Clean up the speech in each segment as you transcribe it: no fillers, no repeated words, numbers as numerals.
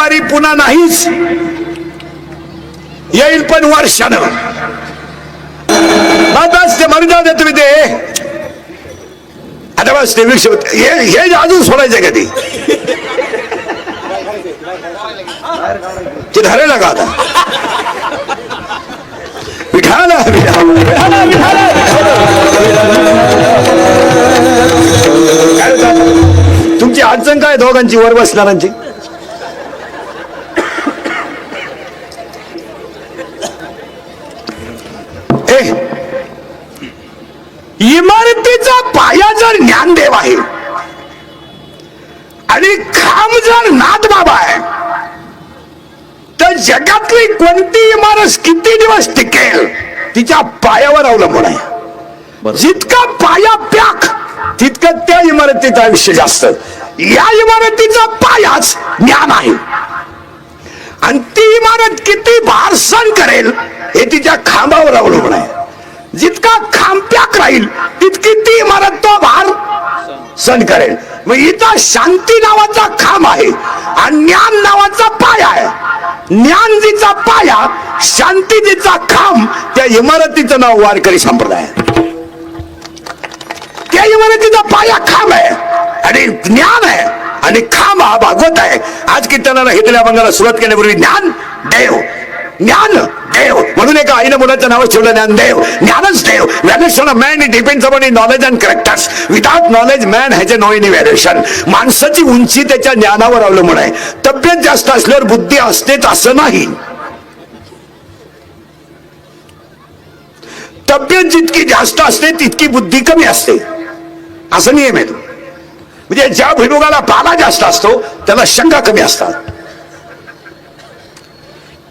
जानेवारी पुन्हा नाहीच, येईल पण वर्षानं. बस ते म्हणून जाऊ दे तुम्ही ते. आता बस ते विषय हे अजून सोडायचं कधी ते धरायला का आता. विठाला तुमची अडचण काय दोघांची वर बसणारांची. इमारतीचा पाया जर ज्ञानदेव आहे आणि खांब जर नाथबाबा आहे तर जगातली कोणती इमारत किती दिवस टिकेल तिच्या पायावर अवलंबून आहे. जितका पाया पॅक तितकं त्या इमारतीचं आयुष्य जास्त. या इमारतीचा पायाच ज्ञान आहे आणि ती इमारत किती भार सहन करेल हे तिच्या खांबावर अवलंबून आहे. जितका खांब पॅक राहील तितकी ती इमारत तो भार सहन करेल. मग इथं शांती नावाचा खांब आहे आणि ज्ञान नावाचा पाया आहे. ज्ञानजीचा पाया, शांतीजीचा खांब, त्या इमारतीचं नाव वारकरी संप्रदाय. त्या इमारतीचा पाया खांब आहे आणि ज्ञान आहे आणि खांब हा भागवत आहे. आज कीर्तनाला हितल्या अभंगाला सुरुवात करण्यापूर्वी ज्ञान देव, ज्ञान देव म्हणून एका आईनं मुलाचं नाव ठेवलं ज्ञानदेव. ज्ञानच देव. Valuation of man depends upon knowledge and characters. Without knowledge man has no any valuation. माणसाची उंची त्याच्या ज्ञानावर अवलंबून आहे. तब्येत जास्त असल्यावर बुद्धी असतेच असं नाही. तब्येत जितकी जास्त असते तितकी बुद्धी कमी असते असं नियम आहे. म्हणजे ज्या भुईमुगाला पाला जास्त असतो त्याला शंका कमी असतात.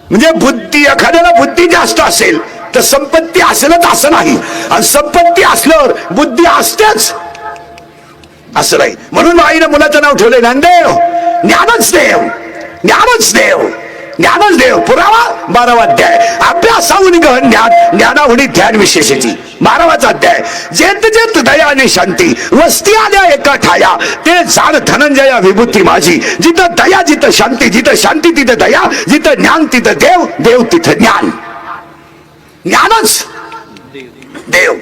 म्हणजे बुद्धी, एखाद्याला बुद्धी जास्त असेल तर संपत्ती असेलच असं नाही आणि संपत्ती असल्यावर बुद्धी असतेच असं नाही. म्हणून आईनं मुलाचं नाव ठेवलंय ज्ञानदेव. ज्ञानच देव, ज्ञानच देव, ज्ञानच देव. पुरावा 12वा अध्याय. अभ्यासाहून गहन ज्ञान, ज्ञानाहुनी ध्यान विशेषाची. 12वाचा अध्याय. जेत जेत दया आणि शांती वस्ती आल्या एका ठाया, ते जाण धनंजया विभूती माझी. जिथं दया जिथं शांती, जिथं शांती तिथं दया, जिथं ज्ञान तिथं देव, देव तिथं ज्ञान. ज्ञानच देव.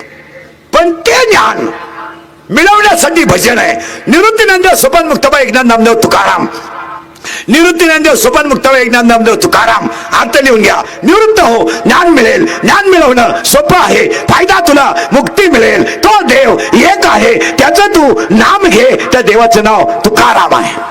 पण ते ज्ञान मिळवण्यासाठी भजन आहे. निवृत्तीनंद सोपान मुक्ताबाई एकनाथ नामदेव तुकाराम. निवृत्तीनंद सोपान मुक्ताबाई एकनाथ नामदेव तुकाराम. अर्थ लिहून घ्या. निवृत्त हो, ज्ञान मिळेल. ज्ञान मिळवणं सोपं आहे. फायदा तुला मुक्ती मिळेल. तो देव एक आहे, त्याचं तू नाम घे. त्या देवाचं नाव तुकाराम आहे.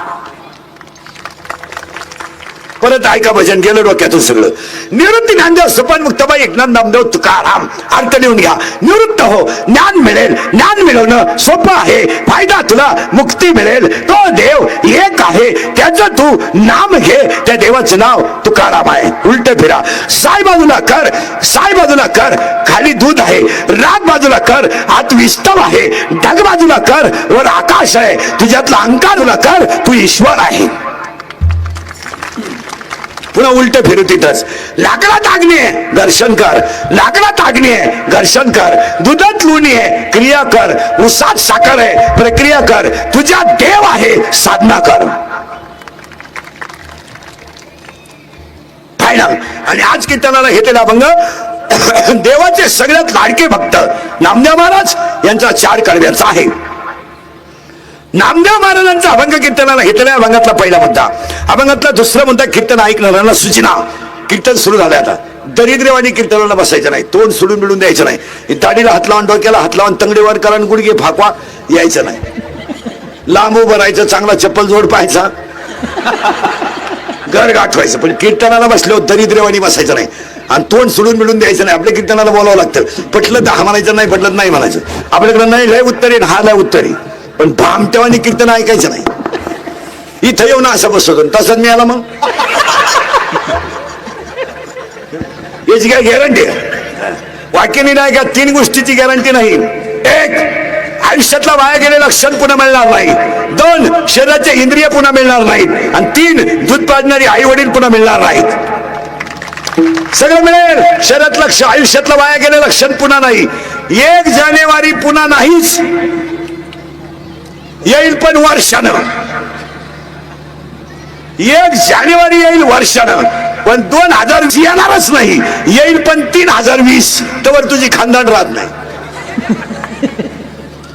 परत ऐका भजन, गेलं डोक्यातून सगळं. निवृत्ती ज्ञानदेव सोपान मुक्ताबाई एकनाथ नामदेव तुकाराम. अर्थ लिहून घ्या. निवृत्त हो, ज्ञान मिळेल. ज्ञान मिळवणं सोपं आहे. फायदा तुला मुक्ती मिळेल. तो देव एक आहे, त्याचं तू नाम घे. त्या देवाचं नाव तुकाराम आहे. उलट फिरा. साई बाजूला कर, साई बाजूला कर. खाली दूध आहे. राग बाजूला कर, आत विस्तव आहे. ढग बाजूला कर, वर आकाश आहे. तुझ्यातला अंकार बाजूला कर, तू ईश्वर आहे. पुन्हा उलट फिरू तिथंच. लाकडात अग्नी आहे, दर्शन कर. लाकडात अग्नी आहे, दर्शन कर. दुधात लोणी आहे, क्रिया कर. उसात साखर आहे, प्रक्रिया कर. तुझ्या देव आहे, साधना कर. फायनल. आणि आज कीर्तनाला घेतलेला अभंग देवाचे सगळ्यात लाडके भक्त नामदेव महाराज यांचा 4 कडव्यांचा आहे. नामदेव महाराजांचा अभंग कीर्तनाला घेतलेल्या अभंगातला पहिला मुद्दा. अभंगातला दुसरा मुद्दा, कीर्तन ऐकणाऱ्यांना सूचना. कीर्तन सुरू झालंय आता. दरिद्रवाणी कीर्तनाला बसायचं नाही. तोंड सोडून मिळून द्यायचं नाही. दाढीला हात लावून, डोक्याला हात लावून, तंगडीवर करण, गुडघे फाकवा यायचं नाही. लांब उभं राहायचं, चांगला चप्पल जोड पाहायचा, घर गाठवायचं. पण कीर्तनाला बसल्यावर दरिद्रवाणी बसायचं नाही आणि तोंड सोडून मिळून द्यायचं नाही. आपल्या कीर्तनाला बोलावं लागतं. पटलं तर हा म्हणायचं, नाही पटलं नाही म्हणायचं. आपल्याकडे नाही लय उत्तरी, हा लय उत्तरी. पण भामतेवानी कीर्तन ऐकायचं नाही. इथं येऊन असं बसतो तसंच मिळाला. मग याची काय गॅरंटी? वाक्याने नाही का 3 गोष्टीची गॅरंटी नाही. 1, आयुष्यातला वाया गेलेला क्षण पुन्हा मिळणार नाही. 2, शरीराचे इंद्रिय पुन्हा मिळणार नाहीत. आणि 3, दूध पाजणारी आई वडील पुन्हा मिळणार नाहीत. सगळं मिळेल. शरीरातलं आयुष्यातला वाया गेलेला क्षण पुन्हा नाही. 1 जानेवारी पुन्हा नाहीच, येईल पण वर्षानं. 1 जानेवारी येईल वर्षानं, पण 2020 येणारच नाही. येईल पण 3020, तर तुझी खानदान राहत नाही.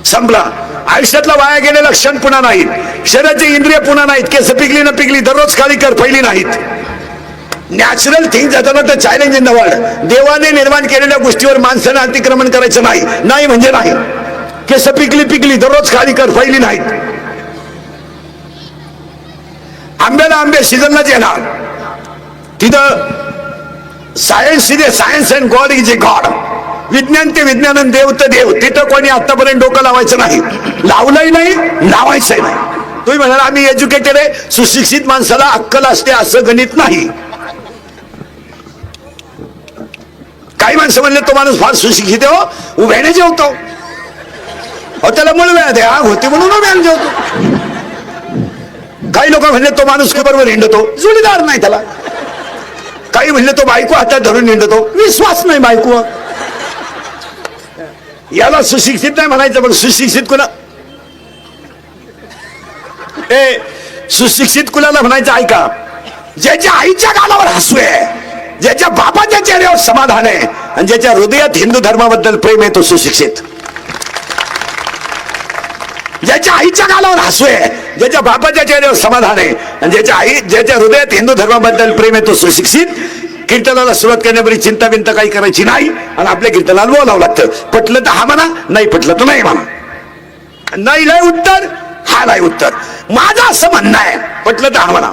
संपला. आयुष्यातला वाया गेलेला क्षण पुन्हा नाहीत. शरीराची इंद्रिय पुन्हा नाहीत. केस पिकली न पिकली दररोज काळी कर पहिली नाहीत. नॅचरल थिंग जाताना चॅलेंज इन द वर्ल्ड. देवाने निर्माण केलेल्या गोष्टीवर माणसाने अतिक्रमण करायचं नाही. नाही म्हणजे नाही. केस पिकली दररोज काळी कर पहिली नाहीत. आंब्याला आंबे सीझनलाच येणार. तिथं science and God is a god. विज्ञान ते विज्ञान आणि देव तर देव. तिथं कोणी आतापर्यंत डोकं लावायचं नाही. लावलंही नाही, लावायचंही नाही. तुम्ही म्हणाल आम्ही एज्युकेटेड आहे. सुशिक्षित माणसाला अक्कल असते असं गणित नाही. काही माणसं म्हणले तो माणूस फार सुशिक्षित आहे, हो उभ्याने जेवतो, हो त्याला मुळव्या द्या होती म्हणून उभ्याने जेवतो. काही लोक म्हणले तो माणूस बरोबर हिंडतो, जोडीदार नाही त्याला. काही म्हणले तो बायको हातात धरून हिंडतो, विश्वास नाही बायको. याला सुशिक्षित नाही म्हणायचं. पण सुशिक्षित कुणा सुशिक्षित कुणाला म्हणायचं ऐका, ज्याच्या आईच्या गालावर हसू आहे, ज्याच्या बापाच्या चेहऱ्यावर समाधान आहे आणि ज्याच्या हृदयात हिंदू धर्माबद्दल प्रेम आहे तो सुशिक्षित. ज्याच्या आईच्या गालावर हसू आहे, ज्याच्या बापाच्या चेहऱ्यावर समाधान आहे आणि ज्याच्या हृदयात हिंदू धर्माबद्दल प्रेम आहे तो सुशिक्षित. कीर्तनाला सुरुवात करण्यापूर्वी चिंता बिंता काही करायची नाही आणि आपल्या कीर्तनाला बोलावं लागतं. पटलं तर हा म्हणा, नाही पटलं तर नाही म्हणा. नाही लय उत्तर, हा नाही उत्तर. माझं असं म्हणणं आहे, पटलं तर हा म्हणा.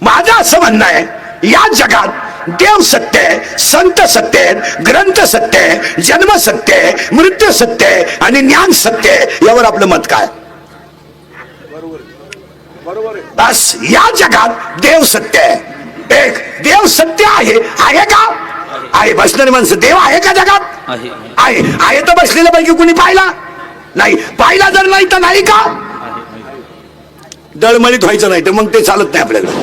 माझं असं म्हणणं आहे, या जगात देव सत्य आहे, संत सत्य आहेत, ग्रंथ सत्य आहे, जन्म सत्य आहे, मृत्यू सत्य आहे आणि ज्ञान सत्य आहे. यावर आपलं मत काय? बस या जगात देव सत्य आहे. एक देव सत्य आहे. आहे का? आहे. बसणारी माणसं देव आहे का जगात? आहे. आहे तर बसलेल्या पैकी कुणी पाहिला नाही. पाहिला जर नाही तर नाही का? दळमळीत व्हायचं नाही तर मग ते चालत नाही आपल्याला.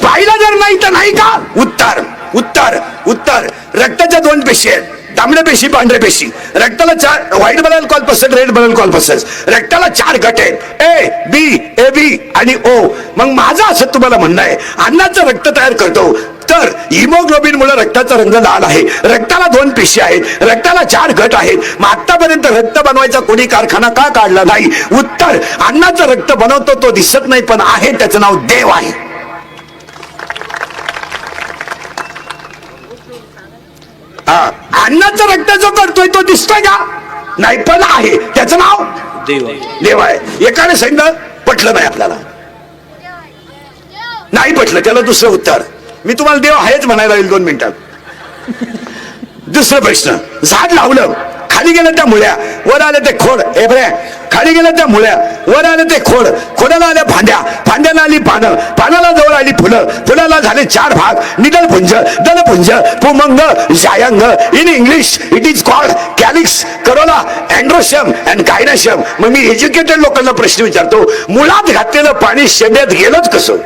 पाहिला जर नाही तर नाही का? उत्तर उत्तर उत्तर. रक्ताच्या 2 पेशी आहेत, तांबड्या पेशी पांढऱ्या पेशी. रक्ताला 4 white blood corpuscles, red blood corpuscles. रक्ताला 4 गट आहेत, ए बी आणि ओ. मग माझं असं तुम्हाला म्हणणं आहे, अन्नाचं रक्त तयार करतो तर हिमोग्लोबिन मुळे रक्ताचा रंग लाल आहे. रक्ताला 2 पेशी आहेत, रक्ताला 4 गट आहेत. मग आतापर्यंत रक्त बनवायचा कोणी कारखाना का काढला नाही? उत्तर, अन्नाचं रक्त बनवतो तो दिसत नाही पण आहे, त्याचं नाव देव आहे. अन्नाचं रक्त जो करतोय तो दिसतोय का? नाही पण आहे, त्याचं नाव देव आहे. एकाने सांगितलं पटलं नाही आपल्याला, नाही पटलं, त्याला दुसरं उत्तर. मी तुम्हाला देव आहेच म्हणायला येईल 2 मिनिटात. दुसरा प्रश्न, झाड लावलं, खाली गेलं त्या मुळ्या, वर आले ते खोड. हे बरे, खाली गेलं त्या मुळ्या, वर आले ते खोड, खोडाला आल्या फांद्या, फांद्याला आली पानं, पानाला जवळ आली फुलं, फुलाला झाले 4 भाग, निडलपुंज, दलपुंज, पुमंग, जायंग. In English it is called calyx, corolla, androecium and gynoecium. मग मी एज्युकेटेड लोकांना प्रश्न विचारतो, मुळात घातलेलं पाणी शेंड्यात गेलंच कसं?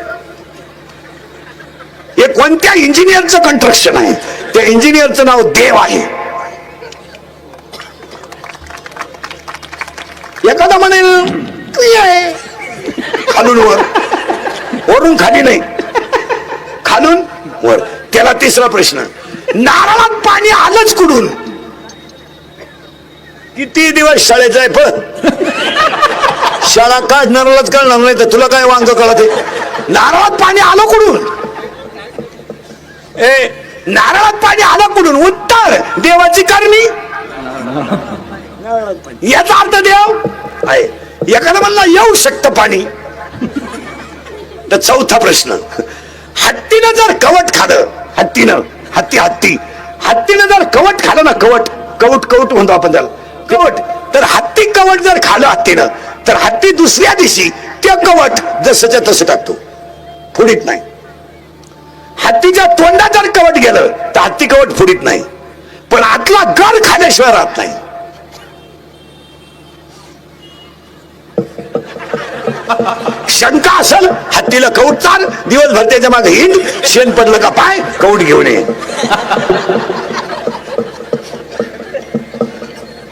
हे कोणत्या इंजिनियरचं कंस्ट्रक्शन आहे? त्या इंजिनियरचं नाव देव आहे. एखादा म्हणेल खालून वर, वरून खाली नाही, खालून वर. त्याला तिसरा प्रश्न, नारळात पाणी आलंच कुठून? किती दिवस शाळेचा आहे पण शाळा काढणारच कळणार नाही तर तुला काय वांग कळत? नारळात पाणी आलं कुठून? नारळात पाणी आलं कुठून? उत्तर, देवाची करणी. याचा अर्थ देव आहे. एखादा म्हणला येऊ शकतं पाणी तर चौथा प्रश्न, हत्तीनं जर कवट खालं, हत्तीनं जर कवट खालं ना, कवट म्हणतो आपण त्याला, कवट. तर हत्ती कवट जर खालं हत्तीनं, तर हत्ती दुसऱ्या दिवशी ते कवट जसंच्या तसं टाकतो, फुडीत नाही. हत्तीच्या तोंडात जर कवट गेलं तर हत्ती कवट फुडीत नाही, पण आतला गर खाल्याशिवाय राहत नाही. शंका असेल, हत्तीला कौट चाल, दिवसभर त्याच्या मागे हिंड, शेण पडलं का पाय कौट घेऊन ये.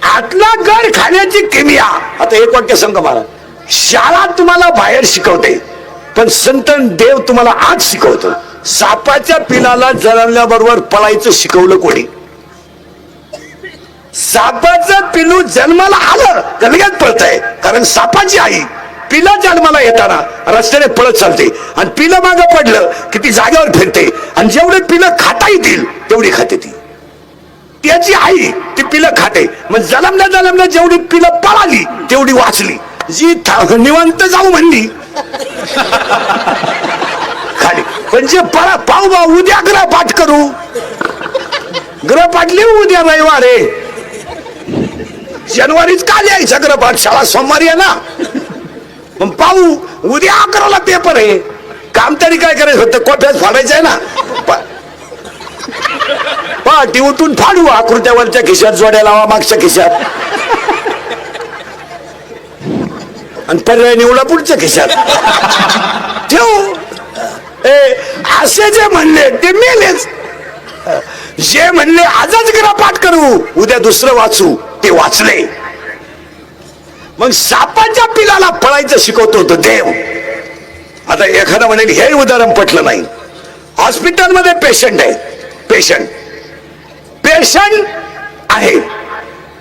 आतला गर खाण्याची किमिया. आता एक वाक्य सांगा मला, शाळा तुम्हाला बाहेर शिकवते पण संत देव तुम्हाला आज शिकवतो. सापाच्या पिलाला जन्मल्याबरोबर पळायचं शिकवलं कोणी? सापाचं पिलू जन्माला आलं तर लगेच पळतंय, कारण सापाची आई पिला जन्माला येताना रस्त्याने पळत चालते आणि पिलं मागं पडलं की ती जागेवर फिरते आणि जेवढे पिलं खाता येतील तेवढी खाते ती. त्याची आई ती पिलं खाते. मग जन्मल्या जेवढी पिलं पळाली तेवढी वाचली. जी निवांत जाऊ म्हणली खाली. पण जे पाहू बा उद्या ग्रहपाठ करू, ग्रहपाठ लिहू उद्या रविवार आहे, जानेवारीच का लिहायचं ग्रहपाठ? शाळा सोमवारी आहे ना. मग पाहू उद्या 11ला पेपर आहे, काम तरी काय करायचं होतं? कोट्यात फाडायचं आहे ना. पाठी उठून फाडू, आकृत्यावरच्या खिशात जोड्या लावा मागच्या खिशात आणि पर्याय निवडा पुढच्या खिशात ठेवू. असे जे म्हणले ते मेलेच. जे म्हणले आजच ग्रहपाठ करू उद्या दुसरं वाचू ते वाचले. मग सापाच्या पिलाला पळायचं शिकवतो होतो देव. आता एखादा म्हणेल हे उदाहरण पटलं नाही. हॉस्पिटलमध्ये पेशंट आहे, पेशंट आहे,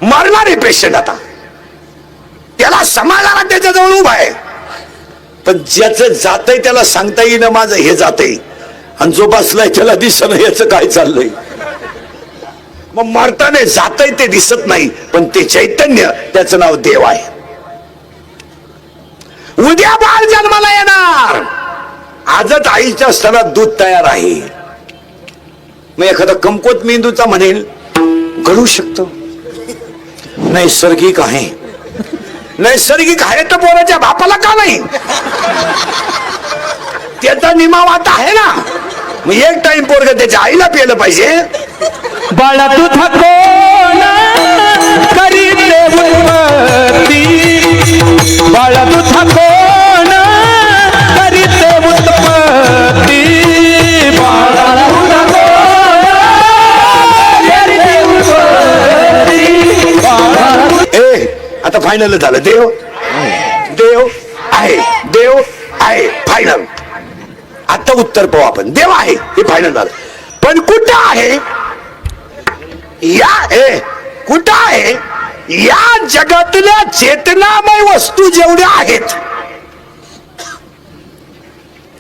मरणारे पेशंट. आता त्याला समाजाला त्याच्याजवळ उभा आहे, पण ज्याचं जातंय त्याला सांगता येईना माझं हे जातंय, आणि जो बसलाय त्याला दिसत नाही याचं काय चाललंय. मग मरताने जातंय ते दिसत नाही, पण ते चैतन्य त्याचं नाव देव आहे. उद्या बाळ जन्माला येणार, आजच आईच्या स्तनात दूध तयार आहे. मग एखादा कमकुवत मेंदूचा म्हणेल घडू शकतो, नैसर्गिक आहे. नैसर्गिक आहे तर पोराच्या बापाला का नाही? त्याचा निमा वाटा आहे ना. मग एक टाइम पोरग त्याच्या आईला पिलं पाहिजे. बाळा तू थकोन करीते उत्पत्ती, बाळा तू थकोन करीते उत्पत्ती, बाळा तू थकोन करीते उत्पत्ती. आता फायनल झालं. देव देव आहे, देव आहे, फायनल. आता उत्तर पाहू आपण. देव आहे हे फायनल झालं, पण कुठं आहे? कुठं आहे? या जगातल्या चेतनामय वस्तू जेवढ्या आहेत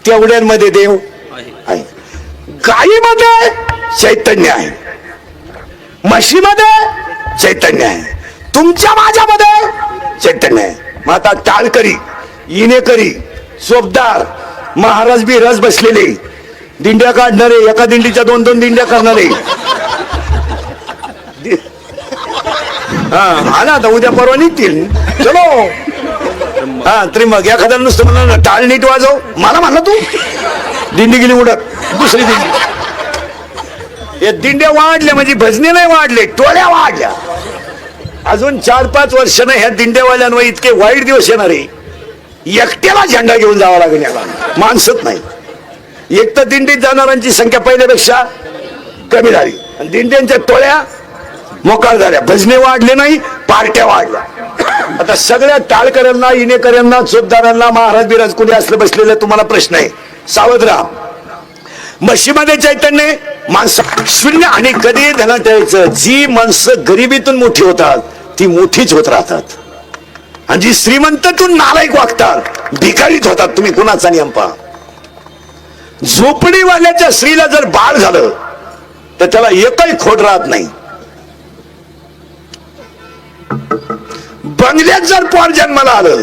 तेवढ्यांमध्ये देव आहे. गायीमध्ये चैतन्य आहे, म्हशीमध्ये चैतन्य आहे, तुमच्या माझ्यामध्ये चैतन्य आहे. मग आता टाळकरी, इनेकरी, चोपदार, महाराज बी रस बसलेले, दिंड्या काढणारे, एका दिंडीच्या 2-2 दिंड्या करणारे. हा ना, आता उद्या परवा निघतील. चलो हा त्रिमग. एखाद्या नुसतं म्हणा टाळ नीट वाजव, मला म्हणला तू दिंडी गेली उडत. दुसरी दिंडी. हे दिंड्या वाढल्या म्हणजे भजने नाही वाढले, टोळ्या वाढल्या. अजून 4-5 वर्षानं ह्या दिंड्यावाल्यांवर इतके वाईट दिवस येणार आहे. एकट्याला झेंडा घेऊन जावा लागेल, याला माणसंच नाही. एक तर दिंडीत जाणाऱ्यांची संख्या पहिल्यापेक्षा कमी झाली आणि दिंड्यांच्या टोळ्या मोकाळ झाल्या. भजने वाढले नाही, पार्ट्या वाढल्या. आता सगळ्या टाळकऱ्यांना, इनेकऱ्यांना, चोपदारांना, महाराज बिराज कुणी असलं बसलेलं तुम्हाला प्रश्न आहे. सावध राहा. म्हशीमध्ये चैतन्य, माणसं शून्य. आणि कधी ध्यानात ठेवायचं, जी माणसं गरिबीतून मोठी होतात ती मोठीच होत राहतात, आणि जी श्रीमंतातून नालायक वागतात भिकारीच होतात. तुम्ही कुणाचा नियम पहा. झोपडीवाल्याच्या स्त्रीला जर बाळ झालं तर त्याला एकही खोट राहत नाही. बंगल्यात जर पोर जन्माला आलं